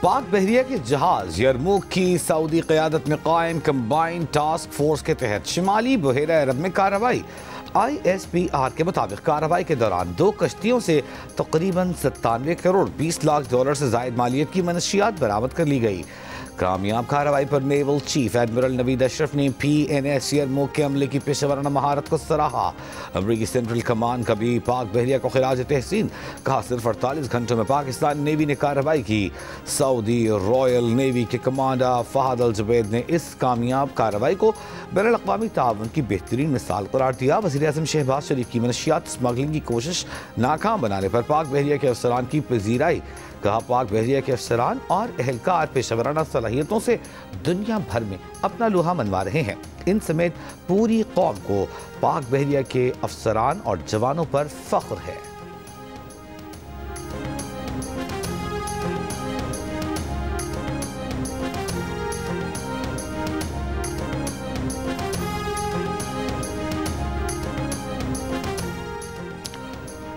पाक बहरिया के जहाज यरमूक की सऊदी क़यादत में कायम कंबाइंड टास्क फोर्स के तहत शिमाली बहेरा अरब में कार्रवाई। ISPR के मुताबिक कार्रवाई के दौरान 2 कश्तियों से तकरीबन 97 करोड़ 20 लाख डॉलर से जायद मालियत की मनशियात बरामद कर ली गई। कामयाब कार्रवाई पर naval chief admiral Naveed Ashraf ने PNS यरमूक के हमले की पेशेवराना महारत को सराहा। अमरीकी सेंट्रल कमान का भी पाक बहरिया को खिराज तहसीन कहा। सिर्फ 48 घंटों में पाकिस्तान नेवी ने कार्रवाई की। सऊदी रॉयल नेवी के कमांडर फहद अल जुबैद ने इस कामयाब कार्रवाई को बैनुल अक़वामी ताउन की बेहतरीन मिसाल करार दिया। वज़ीर-ए-आज़म शहबाज शरीफ की मनशियात स्मगलिंग की कोशिश नाकाम बनाने पर पाक बहरिया के अफसरान की पजीराई। कहा, पाक बहरिया के अफसरान और एहलकार पेशेवराना सलाहियतों से दुनिया भर में अपना लोहा मनवा रहे हैं। इन समेत पूरी कौम को पाक बहरिया के अफसरान और जवानों पर फख्र है।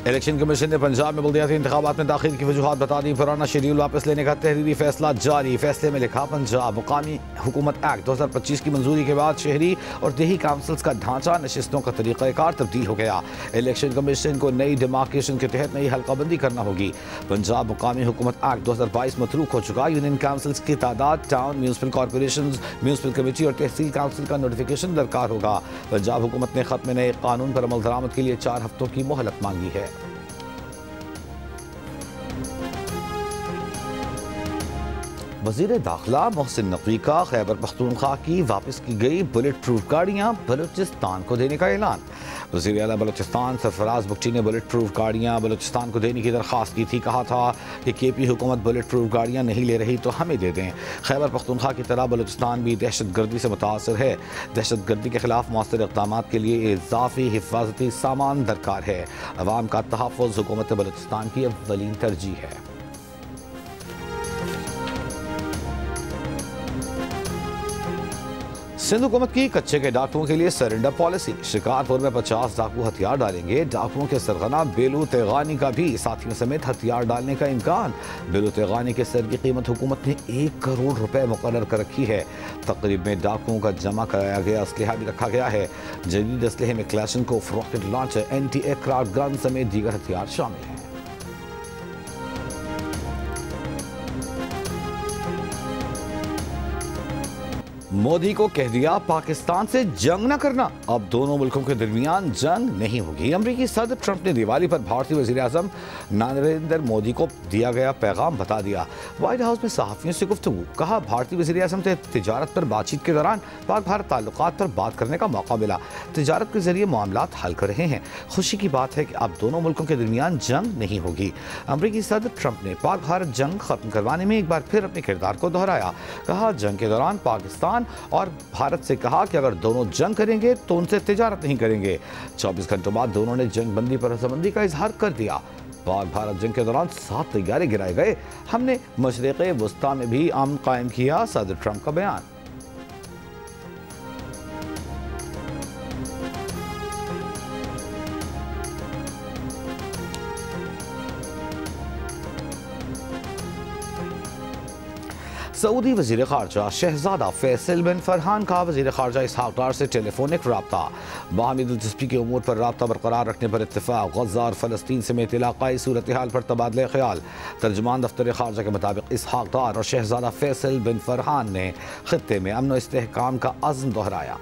इलेक्शन कमीशन ने पंजाब में बल्दियाती इंतखाबात में दाखिल की वजूहात बता दी। पुराना शेड्यूल वापस लेने का तहरीरी फैसला जारी। फैसले में लिखा, पंजाब मुकामी हुकूमत एक्ट 2025 की मंजूरी के बाद शहरी और देही काउंसिल्स का ढांचा नशिस्तों का तरीक़ाकार तब्दील हो गया। इलेक्शन कमीशन को नई डिमार्केशन के तहत नई हल्काबंदी करना होगी। पंजाब मुकामी हुकूमत एक्ट 2022 मतरूक हो चुका। यूनियन काउंसिल्स की तादाद, town municipal corporation, municipal committee और तहसील काउंसिल का नोटिफिकेशन दरकार होगा। पंजाब हुकूमत ने खत्म नए कानून पर अमल दरामद के लिए 4 हफ्तों की मोहलत मांगी है। वज़ीर दाखिला मोहसिन नकवी का खैबर पख्तूनख्वा की वापस की गई बुलेट प्रूफ गाड़ियाँ बलूचिस्तान को देने का ऐलान। वज़ीर आला बलूचिस्तान सरफराज बुगटी ने बुलेट प्रूफ गाड़ियाँ बलूचिस्तान को देने की दरख्वास्त की थी। कहा था कि KP हुकूमत बुलेट प्रूफ गाड़ियाँ नहीं ले रही तो हमें दे दें। खैबर पख्तूनख्वा की तरह बलूचिस्तान भी दहशत गर्दी से मुतासर है। दहशत गर्दी के खिलाफ मौसर इक़दाम के लिए इजाफी हिफाजती सामान दरकार है। अवाम का तहफ़्फ़ुज़ हुकूमत बलूचिस्तान की अव्वलीन तरजीह है। सिंध हुकूमत की कच्चे के डाकुओं के लिए सरेंडर पॉलिसी। शिकारपुर में 50 डाकू हथियार डालेंगे। डाकुओं के सरगना बेलू तेगानी का भी साथियों समेत हथियार डालने का इम्कान। बेलू तेगानी के सर की कीमत हुकूमत ने 1 करोड़ रुपए मुकर्रर कर रखी है। तकरीब में डाकुओं का जमा कराया गया असलहा भी रखा गया है। जदीद असलहे में Kalashnikov, rocket launcher, anti aircraft gun समेत दीगर हथियार शामिल हैं। मोदी को कह दिया पाकिस्तान से जंग न करना। अब दोनों मुल्कों के दरमियान जंग नहीं होगी। अमरीकी सदर ट्रंप ने दिवाली पर भारतीय वज़ीर-ए-आज़म नरेंद्र मोदी को दिया गया पैगाम बता दिया। व्हाइट हाउस में सहाफ़ियों से गुफ्तगू। कहा, भारतीय वज़ीर-ए-आज़म से तिजारत पर बातचीत के दौरान पाक भारत ताल्लुकात पर बात करने का मौका मिला। तिजारत के जरिए मामलात हल कर रहे हैं। खुशी की बात है कि अब दोनों मुल्कों के दरमियान जंग नहीं होगी। अमरीकी सदर ट्रंप ने पाक भारत जंग खत्म करवाने में एक बार फिर अपने किरदार को दोहराया। कहा, जंग के दौरान पाकिस्तान और भारत से कहा कि अगर दोनों जंग करेंगे तो उनसे तिजारत नहीं करेंगे। 24 घंटों बाद दोनों ने जंग बंदी पर रजामंदी का इजहार कर दिया। पाक भारत जंग के दौरान 7 तैयारे गिराए गए। हमने मशरिक़ वस्ता में भी अमन कायम किया। सदर ट्रंप का बयान। सऊदी वज़ीर ख़ारजा शहज़ादा फैसल बिन फरहान का वज़ीर ख़ारजा इसहाक़ डार से टेलीफोनिक रब्ता। बाहमी दिलचस्पी के उमूर पर रब्ता बरकरार रखने पर इत्तेफ़ाक़। गज़ा और फ़लस्तीन समेत इलाक़ाई सूरत हाल पर तबादले ख़याल। तर्जुमान दफ्तर ख़ारजा के मुताबिक इसहाक़ डार और शहज़ादा फैसल बिन फरहान ने ख़ित्ते में अमन व इस्तेहकाम का अज़्म दोहराया।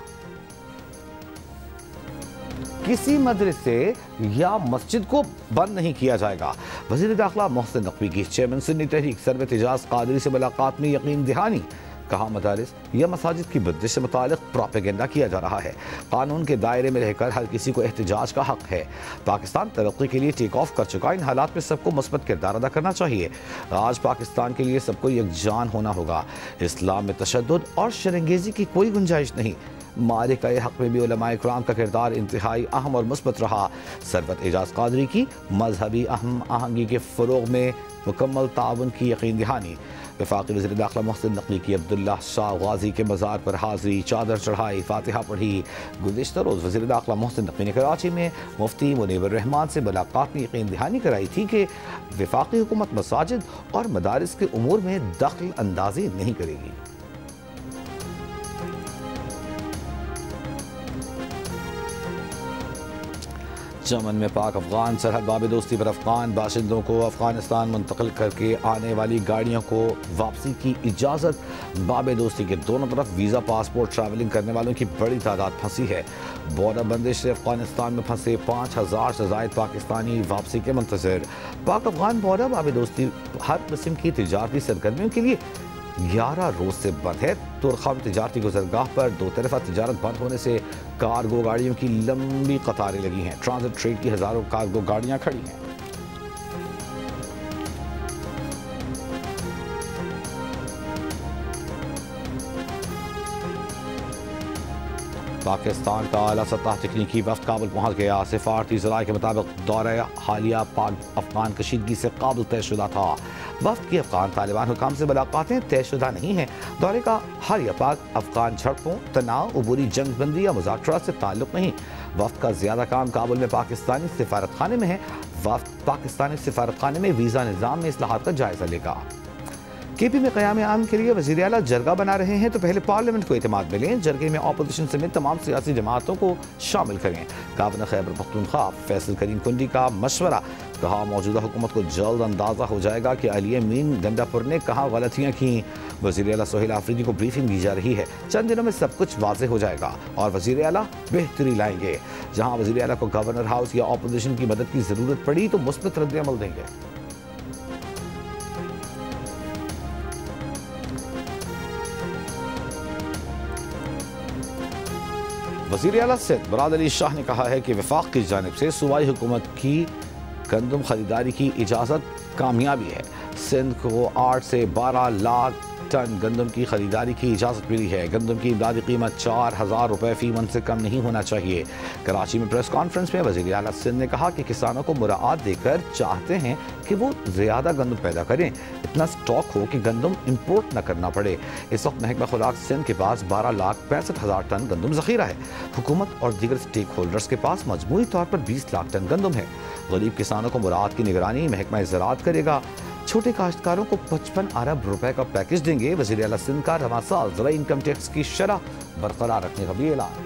किसी मदरसे या मस्जिद को बंद नहीं किया जाएगा। वज़ीर दाखिला मोहसिन नकवी की चेयरमैन सुन्नी तहरीक सरवत एजाज कादरी से मुलाकात में यकीन दहानी। कहा, मदारिस या मसाजिद की बंदिश से मुतालिक प्रोपेगेंडा किया जा रहा है। कानून के दायरे में रहकर हर किसी को एहतजाज का हक है। पाकिस्तान तरक्की के लिए टेक ऑफ कर चुका। इन हालात में सबको मुस्बत किरदार अदा करना चाहिए। आज पाकिस्तान के लिए सबको यकजान होना होगा। इस्लाम में तशद्दुद और शरंगेज़ी की कोई गुंजाइश नहीं। मालिक हक़ में भी उलमाए किराम का किरदार इंतहाई अहम और मुस्बत रहा। सरवत एजाज कादरी की मजहबी अहम आहंगी के फ़रोग़ में मुकम्मल ताउन की यकीन दहानी। वफाकी वज़ीर दाखिला मोहसिन नकवी की अब्दुल्ला शाह गाजी के मज़ार पर हाज़री, चादर चढ़ाई, फातिहा पढ़ी। गुज़िश्ता रोज़ वज़ीर दाखिला मोहसिन नकवी ने कराची में मुफ्ती मुनीबर रहमान से मुलाकात में यकीन दहानी कराई थी कि वफाकी हुकूमत मसाजिद और मदारिस के उमूर में दखल अंदाजी नहीं करेगी। चमन में पाक अफगान सरहद बाब दोस्ती पर अफगान बाशिंदों को अफगानिस्तान मुंतकिल करके आने वाली गाड़ियों को वापसी की इजाज़त। बाब दोस्ती के दोनों तरफ वीज़ा पासपोर्ट ट्रैवलिंग करने वालों की बड़ी तादाद फंसी है। बॉर्डर बंदिश से अफगानिस्तान में फंसे 5000 से ज़ायद पाकिस्तानी वापसी के मुंतज़िर। पाक अफगान बॉर्डर बाब दोस्ती हर किस्म की तिजारती सरगर्मियों के लिए 11 रोज से बंद है। तुरखाम तिजारती गुजरगाह पर दो तरफा तिजारत बंद होने से कार्गो गाड़ियों की लंबी कतारें लगी हैं। ट्रांजिट ट्रेड की हज़ारों कार्गो गाड़ियां खड़ी हैं। पाकिस्तान का आला सतह तकनीकी वफ्द काबुल पहुँच गया। सिफारती ज़राए के मुताबिक दौरा हालिया पाक अफगान कशीदगी से काबुल तयशुदा था। वफ्द की अफगान तालिबान हुकाम से मुलाकातें तयशुदा नहीं हैं। दौरे का हालिया पाक अफगान झड़पों, तनाव, अबूरी जंगबंदी या मुज़ाकरात से ताल्लुक़ नहीं। वफ्द का ज़्यादा काम काबुल में पाकिस्तानी सिफारत खाने में है। वफ्द पाकिस्तानी सिफारत खाने में वीज़ा निज़ाम में इस्लाहात का जायज़ा लेगा। केपी में क़याम आम के लिए वज़ीर आला जरगा बना रहे हैं तो पहले पार्लियामेंट को एतमाद में लें। जरगे में अपोजिशन समेत तमाम सियासी जमातों को शामिल करें। गवर्नर खैबर पख्तूनख्वा फैसल करीम कुंडी का मशवरा। कहा मौजूदा हुकूमत को जल्द अंदाज़ा हो जाएगा कि अली अमीन गंडापुर ने कहाँ गलतियाँ की। वज़ीर आला सोहेल आफरीदी को ब्रीफिंग दी जा रही है। चंद दिनों में सब कुछ वाज़ेह हो जाएगा और वज़ीर आला बेहतरी लाएंगे। जहाँ वज़ीर आला को गवर्नर हाउस या अपोजिशन की मदद की ज़रूरत पड़ी तो मुस्बत रद्द-ए-अमल देंगे। वज़ीर आला सिंध मुराद अली शाह ने कहा है कि वफाक की जानिब से सूबाई हुकूमत की गंदम खरीदारी की इजाज़त कामयाबी है। सिंध को 8 से 12 लाख टन गंदम की खरीदारी की इजाज़त मिली है। गंदम की इमदादी कीमत 4000 रुपये फ़ी मन से कम नहीं होना चाहिए। कराची में प्रेस कॉन्फ्रेंस में वज़ीर आला सिंध ने कहा कि किसानों को मुराद देकर चाहते हैं कि वो ज़्यादा गंदम पैदा करें, इतना स्टॉक हो कि गंदम इम्पोर्ट न करना पड़े। इस वक्त महकमा खुराक सिंध के पास 12,65,000 टन गंदम ज़ख़ीरा है। हुकूमत और दीगर स्टेक होल्डर्स के पास मजमूई तौर पर 20 लाख टन गंदम है। गरीब किसानों को मुराद की निगरानी महकमा ज़राअत करेगा। छोटे काश्तकारों को 55 अरब रुपए का पैकेज देंगे। वज़ीर आला सिंध का रवां साल ज़राई इनकम टैक्स की शरह बरकरार रखने का भी ऐलान।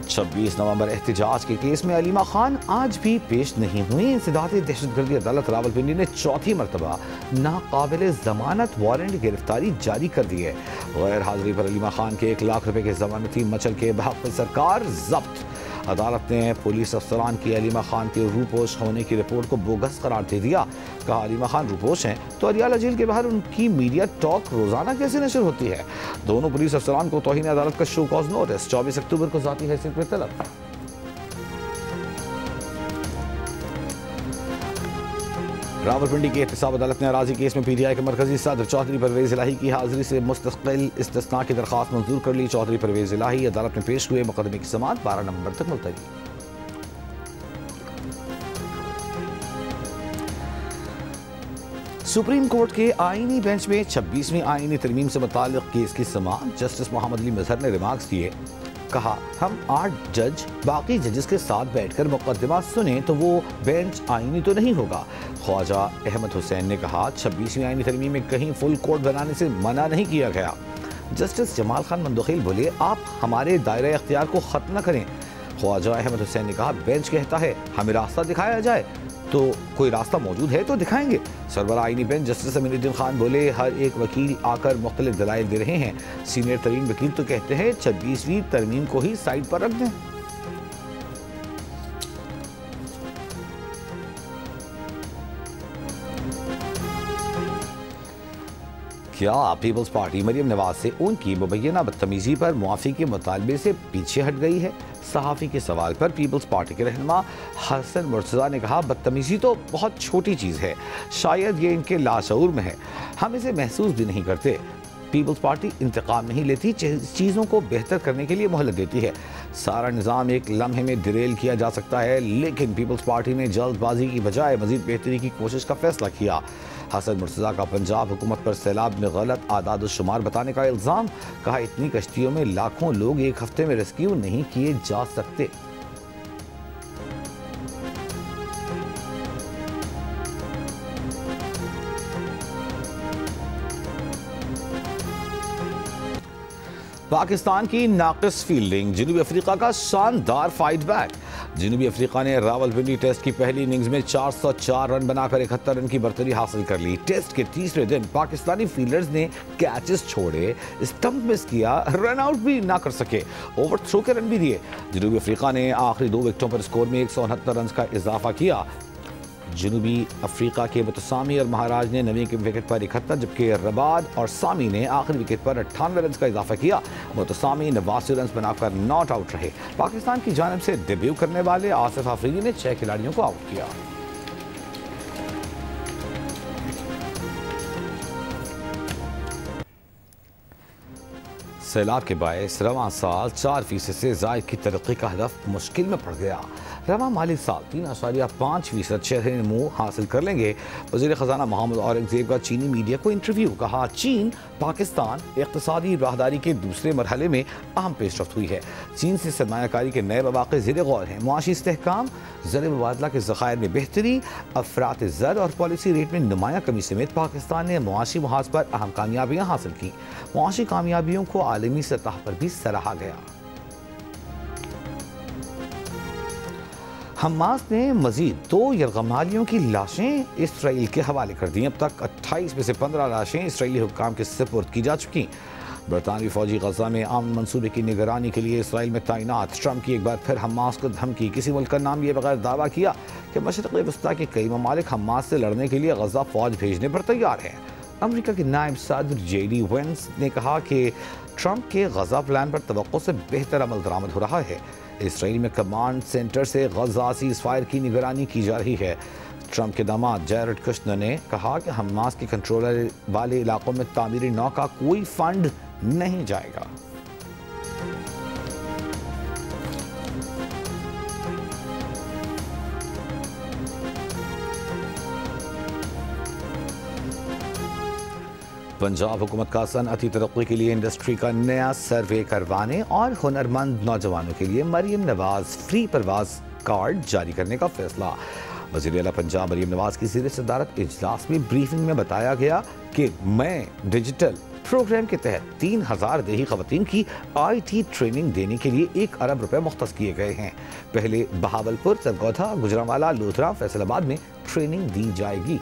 26 नवंबर एहतजाज के केस में अलीमा खान आज भी पेश नहीं हुई। इंसदाद दहशतगर्दी अदालत रावलपिंडी ने चौथी मरतबा नाकाबिल जमानत वारंट गिरफ्तारी जारी कर दी है। गैर हाजिरी पर अलीमा खान के 1 लाख रुपए के जमानती मचल के बहक़ सरकार जब्त। अदालत ने पुलिस अफसरान की अलीमा खान के रूपोश होने की रिपोर्ट को बोगस करार दे दिया। कहा अलीमा खान रूपोश हैं तो अरियाला जेल के बाहर उनकी मीडिया टॉक रोजाना कैसे नशर होती है। दोनों पुलिस अफसरान को तौहीन अदालत का शो कॉज नोटिस 24 अक्टूबर को ज़ाती हैसियत में तलब। रावलपिंडी की एहतसाब अदालत ने अराजी केस में PTI के मरकजी सदर चौधरी परवेज इलाही की हाजिरी से मुस्तकिल इस्तिस्ना की दरख्वास्त मंजूर कर ली। चौधरी परवेज इलाही अदालत में पेश हुए। मुकदमे की समाअत 12 नवंबर तक मुलतवी। सुप्रीम कोर्ट के आईनी बेंच में 26वीं आईनी तरमीम से मुताल्लिक केस की समाअत जस्टिस मोहम्मद अली मजहर ने रिमार्क्स दिए। कहा हम 8 जज बाकी जजेस के साथ बैठकर मुकदमा सुने तो वो बेंच आईनी तो नहीं होगा। ख्वाजा अहमद हुसैन ने कहा 26वीं आईनी तरमीम में कहीं फुल कोर्ट बनाने से मना नहीं किया गया। जस्टिस जमाल खान मंदोखिल बोले आप हमारे दायरा इख्तियार को ख़त्म न करें। ख्वाजा अहमद हुसैन ने कहा बेंच कहता है हमें रास्ता दिखाया जाए तो कोई रास्ता मौजूद है तो दिखाएंगे। सरबरा आईनी बेंच जस्टिस अमीनुद्दीन खान बोले हर एक वकील आकर मुख्तलिफ दलाइल दे रहे हैं। सीनियर तरीन वकील तो कहते हैं 26वीं तरमीम को ही साइड पर रख दें। क्या पीपल्स पार्टी मरियम नवाज से उनकी मुबैना बदतमीजी पर मुआफ़ी के मुतालबे से पीछे हट गई है। सहाफ़ी के सवाल पर पीपल्स पार्टी के रहनुमा हसन मुर्तज़ा ने कहा बदतमीजी तो बहुत छोटी चीज़ है, शायद ये इनके लाशऊर में है, हम इसे महसूस भी नहीं करते। पीपल्स पार्टी इंतकाम नहीं लेती, चीज़ों को बेहतर करने के लिए मोहलत देती है। सारा निज़ाम एक लम्हे में डिरेल किया जा सकता है, लेकिन पीपल्स पार्टी ने जल्दबाजी की बजाय मजीद बेहतरी की कोशिश का फैसला किया। हसन मुर्तज़ा का पंजाब हुकूमत पर सैलाब में गलत आदाद शुमार बताने का इल्ज़ाम। कहा, इतनी कश्तियों में लाखों लोग एक हफ्ते में रेस्क्यू नहीं किए जा सकते। पाकिस्तान की नाक़िस फील्डिंग, जनूबी अफ्रीका का शानदार फाइट बैक। जनूबी अफ्रीका ने रावलपिंडी टेस्ट की पहली इनिंग्स में 404 रन बनाकर 71 रन की बर्तरी हासिल कर ली। टेस्ट के तीसरे दिन पाकिस्तानी फील्डर्स ने कैचेस छोड़े, स्टंप मिस किया, रन आउट भी ना कर सके, ओवर थ्रो के रन भी दिए। जनूबी अफ्रीका ने आखिरी 2 विकेटों पर स्कोर में 169 रन का इजाफा किया। जनूबी अफ्रीका के मुतसामी और महाराज ने 9वीं विकेट पर 71, जबकि रबाद और सामी ने आखिरी विकेट पर 98 रन का इजाफा किया। मुतसामी 89 रन बनाकर नॉट आउट रहे। पाकिस्तान की जानिब से डेब्यू करने वाले आसिफ अफरीदी ने 6 खिलाड़ियों को आउट किया। सैलाब के बायस रवां साल 4% से ज़ायद की तरक्की का हदफ मुश्किल में पड़ गया। रवां माली साल 3.5% शहरी नमू हासिल कर लेंगे। वज़ीर ख़जाना मोहम्मद औरंगज़ेब का चीनी मीडिया को इंटरव्यू। कहा, चीन पाकिस्तान इक़्तिसादी राहदारी के दूसरे मरहले में अहम पेशरफ्त हुई है। चीन से सरमायाकारी के नए मौक़े ज़ेर गौर हैं। मुआशी इस्तेहकाम, ज़र मुबादला के ज़खायर में बेहतरी, अफरात ज़र और पॉलिसी रेट में नुमाया कमी समेत पाकिस्तान ने मुआशी महाज पर अहम कामयाबियाँ हासिल की। मुआशी कामयाबियों को आलमी सतह पर भी सराहा गया। हमास ने मजीद 2 यरगमालियों की लाशें इसराइल के हवाले कर दी। अब तक 28 में से 15 लाशें इसराइली हुक्काम के सुपुर्द की जा चुकी। बरतानवी फौजी गजा में अमन मंसूबे की निगरानी के लिए इसराइल में तैनात। ट्रंप की एक बार फिर हमास को धमकी। किसी मुल्क का नाम लिए बगैर दावा किया कि मशरिक़ वस्ता के कई ममालिक हमास से लड़ने के लिए गजा फौज भेजने पर तैयार हैं। अमेरिका के नायब सदर JD वेंस ने कहा कि ट्रंप के गजा प्लान पर तवक्को से बेहतर अमल दरामद हो रहा है। इसराइल में कमांड सेंटर से गजा सीज़फायर की निगरानी की जा रही है। ट्रंप के दामाद जैरेड कुश्नर ने कहा कि हमास के कंट्रोल वाले इलाकों में तामीरी नौ का कोई फंड नहीं जाएगा। पंजाब हुकूमत का सनअती तरक्की के लिए इंडस्ट्री का नया सर्वे करवाने और हुनरमंद नौजवानों के लिए मरीम नवाज फ्री परवाज कार्ड जारी करने का फैसला। वज़ीर आला पंजाब मरीम नवाज की ज़ेर सदारत इजलास में ब्रीफिंग में बताया गया कि मैं डिजिटल प्रोग्राम के तहत 3000 देही खवातीन की IT ट्रेनिंग देने के लिए 1 अरब रुपए मुख्तस किए गए हैं। पहले बहावलपुर, सरगोधा, गुजरांवाला, लोधरा, फैसलाबाद में ट्रेनिंग दी जाएगी।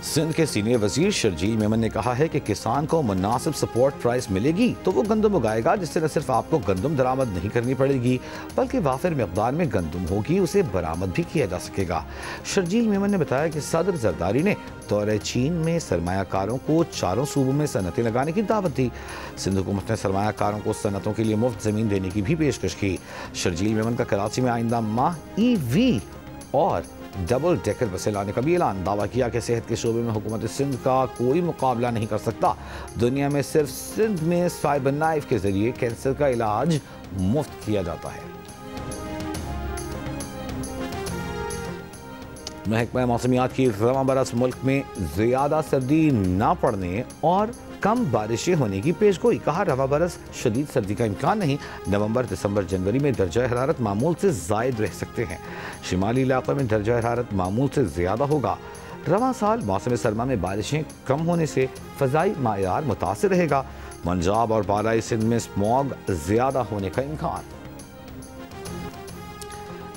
सिंध के सीनियर वजीर शर्जील मेमन ने कहा है कि किसान को मुनासिब सपोर्ट प्राइस मिलेगी तो वो गंदम उगाएगा, जिससे न सिर्फ आपको गंदम दरामद नहीं करनी पड़ेगी बल्कि वाफिर मकदार में गंदम होगी, उसे बरामद भी किया जा सकेगा। शर्जील मेमन ने बताया कि सदर जरदारी ने दौरे चीन में सरमायाकारों को 4 सूबों में सनतें लगाने की दावत दी। सिंध हुकूमत ने सरमायाकारों को सनतों के लिए मुफ्त ज़मीन देने की भी पेशकश की। शर्जील मेमन का कराची में आइंदा माह EV और डबल डेकर बसें लाने का भी ऐलान। दावा किया कि सेहत के शोबे में हुकूमत सिंध का कोई मुकाबला नहीं कर सकता। दुनिया में सिर्फ सिंध में साइबर नाइफ के जरिए कैंसर का इलाज मुफ्त किया जाता है। महकमा मौसमियात की रवां बरस मुल्क में ज़्यादा सर्दी ना पड़ने और कम बारिशें होने की पेशगोई। कहा, रवा बरस शदीद सर्दी का इम्कान नहीं। नवंबर, दिसंबर, जनवरी में दर्जा हरारत मामूल से ज़ायद रह सकते हैं। शिमाली इलाकों में दर्जा हरारत मामूल से ज़्यादा होगा। रवा साल मौसम सरमा में बारिशें कम होने से फ़ज़ाई मायार मुतासिर रहेगा। पंजाब और बालाई सिंध में स्मॉग ज़्यादा होने का इम्कान।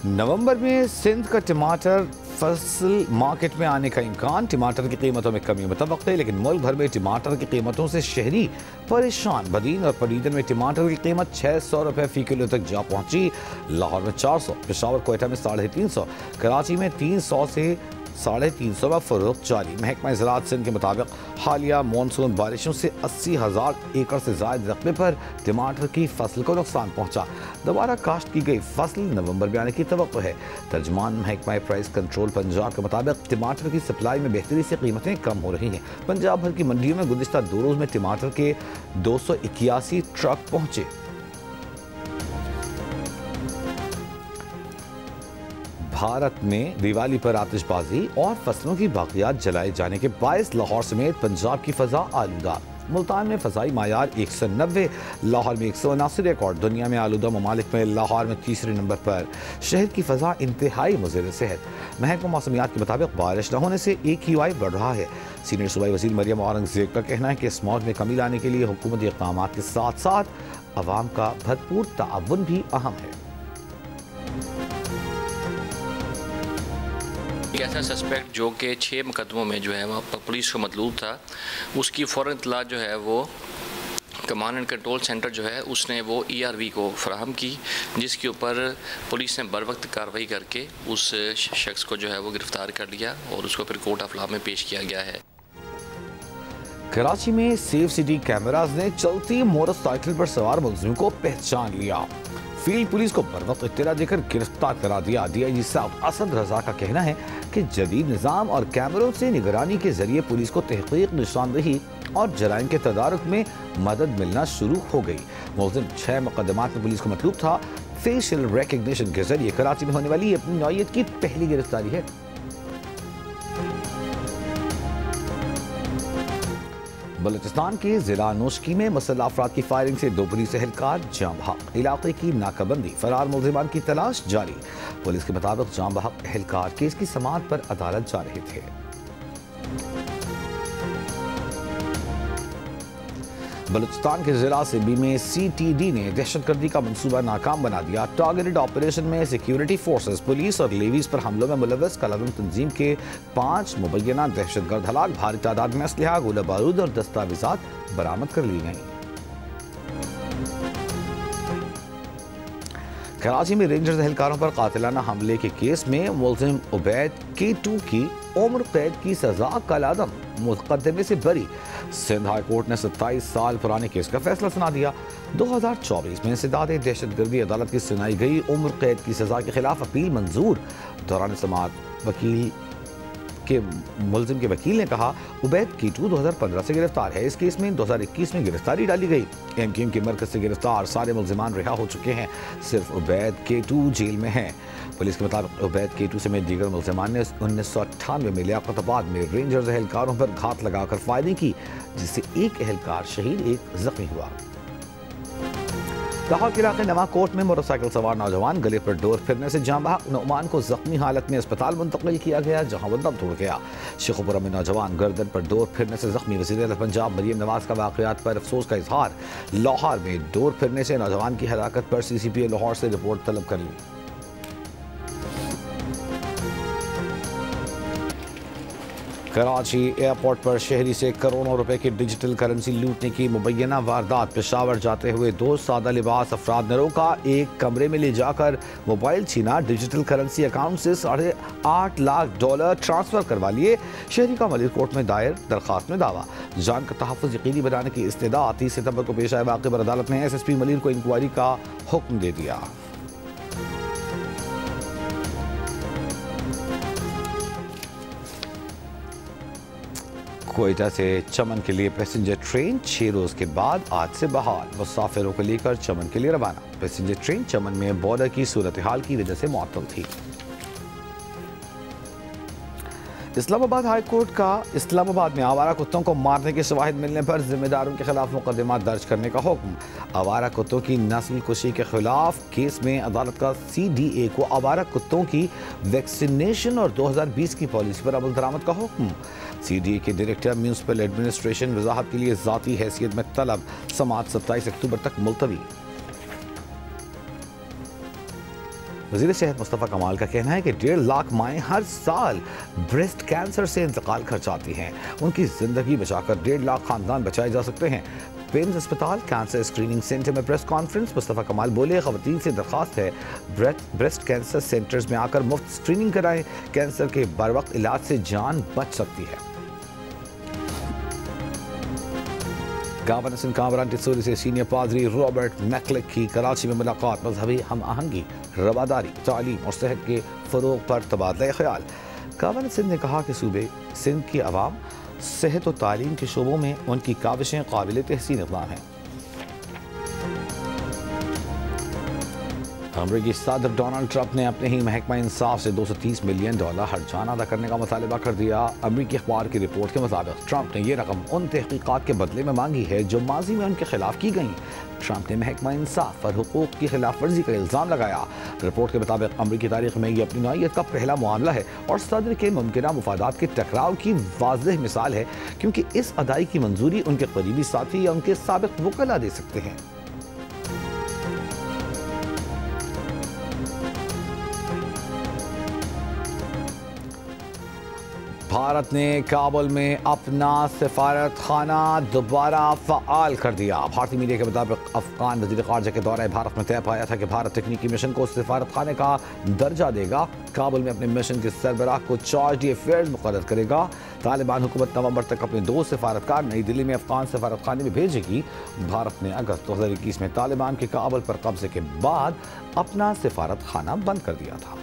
नवंबर में सिंध का टमाटर फसल मार्केट में आने का इम्कान। टमाटर की कीमतों में कमी मुतवक्के, लेकिन मुल्क भर में टमाटर की कीमतों से शहरी परेशान। बदीन और परीदन में टमाटर की कीमत 600 रुपये फ़ी किलो तक जा पहुंची। लाहौर में 400, पेशावर कोयटा में 350, कराची में 300 से 350 में फरोख्त जारी। महकमा ज़राअत सिंध के मुताबिक हालिया मानसून बारिशों से 80,000 एकड़ से ज़ायद रकबे पर टमाटर की फसल को नुकसान पहुँचा। दोबारा काश्त की गई फसल नवंबर में आने की तवक्को है। तर्जमान महकमा प्राइस कंट्रोल पंजाब के मुताबिक टमाटर की सप्लाई में बेहतरी से कीमतें कम हो रही हैं। पंजाब भर की मंडियों में गुज़िश्ता 2 रोज़ में टमाटर के 281 ट्रक पहुँचे। भारत में दिवाली पर आतिशबाजी और फसलों की बाकियात जलाए जाने के बायस लाहौर समेत पंजाब की फजा आलूदा। मुल्तान में फ़ज़ाई मायार 190, लाहौर में 179 रिकॉर्ड। दुनिया में आलूदा ममालिक में लाहौर में तीसरे नंबर पर। शहर की फ़जा इंतहाई मुज़र सेहत। महकमा मौसमियात के मुताबिक बारिश न होने से AQI बढ़ रहा है। सीनियर सूबाई वज़ीर मरियम औरंगज़ेब का कहना है कि स्मॉग में कमी लाने के लिए हुकूमती इक़दाम के साथ साथ अवाम का भरपूर ताअवुन भी अहम है। एक ऐसा सस्पेक्ट जो कि 6 मुकदमों में जो है वहाँ पर पुलिस को मतलूब था, उसकी फ़ौरन इत्तला जो है वो कमांड एंड कंट्रोल सेंटर जो है उसने वो ERV को फराहम की, जिसके ऊपर पुलिस ने बर वक्त कार्रवाई करके उस शख्स को जो है वो गिरफ़्तार कर लिया और उसको फिर कोर्ट ऑफ लॉ में पेश किया गया है। कराची में सेफ सिटी कैमराज ने चलती मोटरसाइकिल पर सवार मुलजिम को पहचान लिया। फील्ड पुलिस को बर वक्त इत्तला देकर गिरफ्तार करा दिया। DIG साहब असद रजा का कहना है कि जदीद निज़ाम और कैमरों से निगरानी के जरिए पुलिस को तहकीक, निशानदही और जराइम के तदारुक में मदद मिलना शुरू हो गई। मुलजिम 6 मुकदमात में पुलिस को मतलूब था। फेशियल रिकग्निशन के जरिए कराची में होने वाली अपनी नौयत की पहली गिरफ्तारी है। बलूचिस्तान के जिला नोशकी में मुसल्लह अफराद की फायरिंग से 2 पुलिस एहलकार जाँ बहक। इलाके की नाकाबंदी, फरार मुलजिमान की तलाश जारी। पुलिस के मुताबिक जाँ बहक एहलकार केस की समाअत पर अदालत जा रहे थे। बलूचिस्तान के जिला सिबी में CTD ने दहशतगर्दी का मंसूबा नाकाम बना दिया। टारगेटेड ऑपरेशन में सिक्योरिटी फोर्सेस, पुलिस और लेवीज पर हमलों में मुलव्वस कलादम तंजीम के 5 मुबैना दहशतगर्द हलाक। भारी तादाद में असलहा, गोला बारूद और दस्तावेजात बरामद कर ली गई। कराची में रेंजर्स एहलकारों पर कातिलाना हमले के केस में मुलजिम उबैद K2 की उम्र कैद की सजा कलादम मुकदमे से बरी। सिंध हाई कोर्ट ने 27 साल पुराने केस का फैसला सुना दिया। 2024 में इंसदाद दहशतगर्दी अदालत की सुनाई गई उम्र कैद की सजा के खिलाफ अपील मंजूर। दौरान समाअत मुलजिम के वकील ने कहा उबैद K2 2015 से गिरफ्तार है। इस केस में 2021 में गिरफ्तारी डाली गई। MQM के मरकज से गिरफ्तार सारे मुलजिमान रिहा हो चुके हैं। सिर्फ उबैद K2 जेल में हैं। पुलिस के मुताबिक उबैद K2 समेत दीगर मुलजिमान ने 1998 में लियाकताबाद में रेंजर्स एहलकारों पर घात लगाकर फायरिंग की, जिससे एक एहलकार शहीद, एक जख्मी हुआ। लाहौर के इलाके नवाकोट में मोटरसाइकिल सवार नौजवान गले पर डोर फिरने से जाँ बहक। नुमान को जख्मी हालत में अस्पताल मुंतकिल किया गया, जहां वो दम तोड़ गया। शेखुपुरा में नौजवान गर्दन पर डोर फिरने से जख्मी। वज़ीर आला पंजाब मरियम नवाज का वाक़यात पर अफसोस का इजहार। लाहौर में डोर फिरने से नौजवान की हलाकत पर CCPA लाहौर से रिपोर्ट तलब कर ली। कराची एयरपोर्ट पर शहरी से करोड़ों रुपए की डिजिटल करेंसी लूटने की मुबैना वारदात। पेशावर जाते हुए 2 सादा लिबास अफराद ने रोका, एक कमरे में ले जाकर मोबाइल छीना, डिजिटल करेंसी अकाउंट से $8.5 लाख ट्रांसफर करवा लिए। शहरी का मलिक कोर्ट में दायर दरखास्त में दावा। जान का तहफ़्फ़ुज़ यकीनी बनाने की इस्तेदा। 30 सितंबर को पेश आए वाक़े पर अदालत ने SSP मलिक को इंक्वायरी का हुक्म दे दिया। कोयटा से चमन के लिए पैसेंजर ट्रेन 6 रोज के बाद आज से बहाल। मुसाफिरों को लेकर चमन के लिए रवाना। पैसेंजर ट्रेन चमन में बॉर्डर की सूरत हाल की वजह से मुअत्तल थी। इस्लामाबाद हाई कोर्ट का इस्लामाबाद में आवारा कुत्तों को मारने के शवाहिद मिलने पर जिम्मेदारों के खिलाफ मुकदमा दर्ज करने का हुक्म। आवारा कुत्तों की नस्ल कुशी के खिलाफ केस में अदालत का CDA को आवारा कुत्तों की वैक्सीनेशन और 2020 की पॉलिसी पर अमल दरामद का हुक्म। CDA के डायरेक्टर म्यूनसिपल एडमिनिस्ट्रेशन वजाहत के लिए ज़ाती हैसियत में तलब। समाअत 27 अक्टूबर तक मुलतवी। वज़ीर सेहत मुस्तफ़ा कमाल का कहना है कि 1.5 लाख माएँ हर साल ब्रेस्ट कैंसर से इंतकाल कर जाती हैं। उनकी ज़िंदगी बचाकर 1.5 लाख खानदान बचाए जा सकते हैं। पेम्स अस्पताल कैंसर स्क्रीनिंग सेंटर में प्रेस कॉन्फ्रेंस। मुस्तफ़ा कमाल बोले, ख़वातीन से दरख्वास्त है ब्रेस्ट कैंसर सेंटर्स में आकर मुफ्त स्क्रीनिंग कराएं, कैंसर के बरवक्त इलाज से जान बच सकती है। गवर्नर कामरान टिसोरी से सीनियर पादरी रॉबर्ट मैकलिक की कराची में मुलाकात। मजहबी हम आहंगी, रवादारी, तालीम और सेहत के फ़रोग़ पर तबादला ख्याल। गवर्नर सिंध ने कहा कि सूबे सिंध की आवाम सेहत और तालीम के शोबों में उनकी काविशें काबिल तहसीन इक़दाम हैं। अमरीकी सदर डोनाल्ड ट्रंप ने अपने ही महकमा इंसाफ से $230 मिलियन हर्जाना अदा करने का मुतालबा कर दिया। अमरीकी अखबार की रिपोर्ट के मुताबिक ट्रंप ने यह रकम उन तहकीकात के बदले में मांगी है जो माजी में उनके खिलाफ की गई। ट्रंप ने महकमा इंसाफ पर हुकूक की खिलाफ वर्जी का इल्ज़ाम लगाया। रिपोर्ट के मुताबिक अमरीकी तारीख में यह अपनी नौइयत का पहला मामला है और सदर के मुमकिना मुफादात के टकराव की वाज़ेह मिसाल है, क्योंकि इस अदाई की मंजूरी उनके करीबी साथी या उनके साबिक वकला दे सकते हैं। भारत ने काबुल में अपना सफारत खाना दोबारा फ़आल कर दिया। भारतीय मीडिया के मुताबिक अफगान वज़ीर ख़ारजा के दौरे भारत में तय पाया था कि भारत तकनीकी मिशन को सफारत खाने का दर्जा देगा। काबुल में अपने मिशन के सरबराह को चार्ज डी अफेयर्स मुक़र्रर करेगा। तालिबान हुकूमत नवंबर तक अपने 2 सफारतकार नई दिल्ली में अफगान सफारत खाने में भेजेगी। भारत ने अगस्त 2021 में तालिबान के काबुल पर कब्जे के बाद अपना सफारत खाना बंद कर दिया था।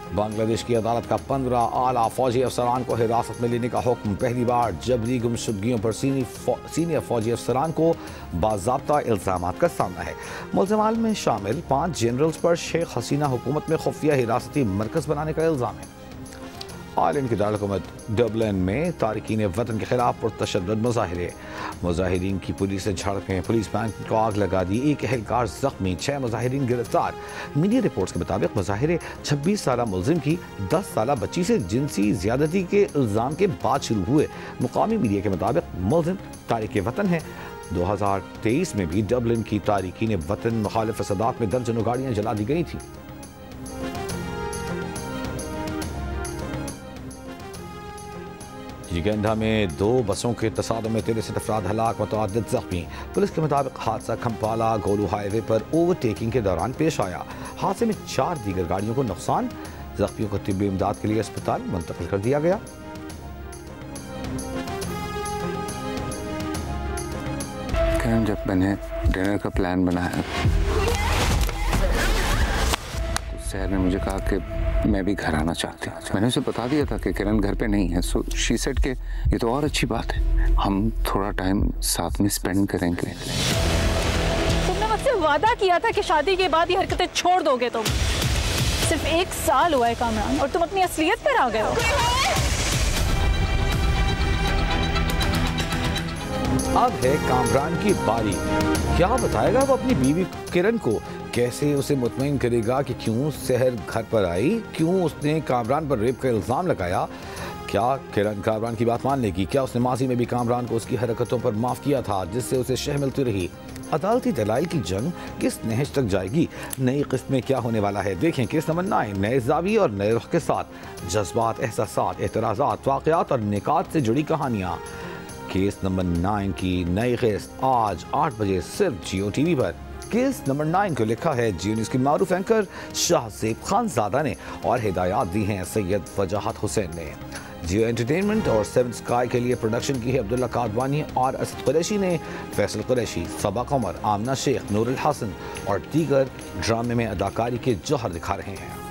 बांग्लादेश की अदालत का 15 आला फौजी अफसरान को हिरासत में लेने का हुक्म। पहली बार जबरी गुमशुदगियों पर सीनियर फौजी अफसरान को बाज़ाब्ता इल्ज़ामात का सामना है। मुल्ज़मान में शामिल 5 जनरल्स पर शेख हसीना हुकूमत में खुफिया हिरासती मरकज़ बनाने का इल्ज़ाम है। आयरलैंड की दारकूमत डबलिन में तारकीन वतन के खिलाफ पुरतशद्दुद मुजाहिरे। मुजाहिरीन की पुलिस से झड़पें, पुलिस बैंक को आग लगा दी, एक एहलकार जख्मी, 6 मुजाहिरीन गिरफ्तार। मीडिया रिपोर्ट्स के मुताबिक मुजाहिरे 26 साला मुलजिम की 10 साला बच्ची से जिनसी ज्यादती के इल्ज़ाम के बाद शुरू हुए। मुकामी मीडिया के मुताबिक मुलजिम तारिक वतन है। 2023 में भी डबलिन की तारकीन वतन मुखालिफ फसादात में दर्जनों गाड़ियाँ जला दी गई थी। युगांडा में 2 बसों के तसादुम में 63 अफराद हलाक, मुतअद्दिद जख्मी। पुलिस के मुताबिक हादसा खम्पाला गोलू हाईवे पर ओवरटेकिंग के दौरान पेश आया। हादसे में 4 दीगर गाड़ियों को नुकसान। जख्मियों को तिब्बी इमदाद के लिए अस्पताल मुंतकिल कर दिया गया। जब मैंने डिनर का प्लान बनाया तो सहर ने मुझे कहा कि मैं भी घर आना चाहती हूँ। मैंने उसे बता दिया था कि किरण घर पे नहीं है। सो शी सेड कि ये तो और अच्छी बात है, हम थोड़ा टाइम साथ में स्पेंड करेंगे। तुमने मुझसे वादा किया था कि शादी के बाद ये हरकतें छोड़ दोगे। तुम सिर्फ 1 साल हुआ है कामरान और तुम अपनी असलियत पर आ गए हो। अब है कामरान की बारी। क्या बताएगा वो अपनी बीवी किरण को? कैसे उसे मुतमईन करेगा कि क्यों सहर घर पर आई, क्यों उसने कामरान पर रेप का इल्ज़ाम लगाया? क्या किरण कामरान की बात मान लेगी? क्या उसने माजी में भी कामरान को उसकी हरकतों पर माफ़ किया था जिससे उसे शह मिलती रही? अदालती दलाइल की जंग किस नहज तक जाएगी? नई किस्त में क्या होने वाला है? देखें केस नंबर 9 नए ज़ाविये और नए रुख के साथ। जज्बात, एहसासात, एतराज़ात, वाक़यात और निकात से जुड़ी कहानियाँ। केस नंबर 9 की नई किस्त आज 8 बजे सिर्फ जियो टीवी पर। केस नंबर 9 को लिखा है जियो न्यूज़ की मारूफ एंकर शाहज़ेब खानज़ादा ने और हिदायत दी हैं सैयद वजाहत हुसैन ने। जियो एंटरटेनमेंट और 7 स्काई के लिए प्रोडक्शन की है अब्दुल्ला कादवानी और असद कुरैशी ने। फैसल कुरैशी, सबा कमर, आमना शेख, नूरुल हसन और दीगर ड्रामे में अदाकारी के जौहर दिखा रहे हैं।